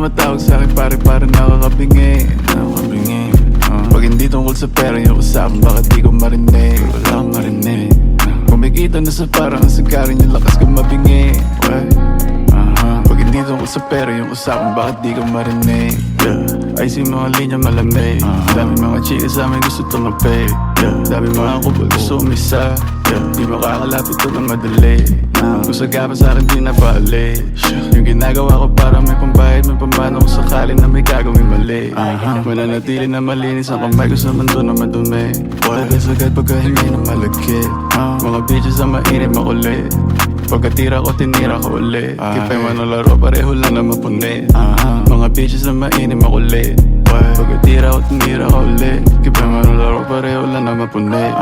tumatawag sa'kin pare nakakabingi Pag hindi tungkol sa pera yung usapan, bakit di ko marinig? Wala akong marinig. Kumikita na sa parang ang sagarin yung lakas ko mabingi. Pag hindi tungkol sa pera yung usapan, bakit di ko marinig? Ay si mga linya malamig. Dami mga chika sa amin gusto tumapi. Dami mga kupal gusto umisa. Di makakalapit ko na madali. Kung sagapa sa'kin di napali. Yung ginagawa ko para may pambayad, may pambano kung sakali na may gagawin mali. Mananatili na malinis ang kamay ko sa mundo na madumi. Pagkat sagad pagkahingi na malagkit. Mga bitches ang mainit makulit. Pagkatira ko tinira ko ulit. Kipay man ang laro pareho lang na mapunit. Mga bitches na mainit makulit. Pagkatira ko tinira ko ulit. Kipay man ang laro pareho lang na mapunit.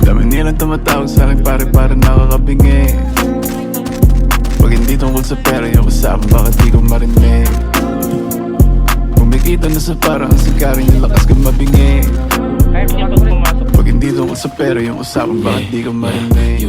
Dami nilang tumatawag sa'kin pare nakakabingi. Pag hindi tungkol sa pera yung usapan, bakit di ko marinig? Kumikita na sa parang ang sagarin yung lakas ko mabingi. Kahit siya pag pumasok. Pag hindi tungkol sa pera yung usapan, bakit di ko marinig?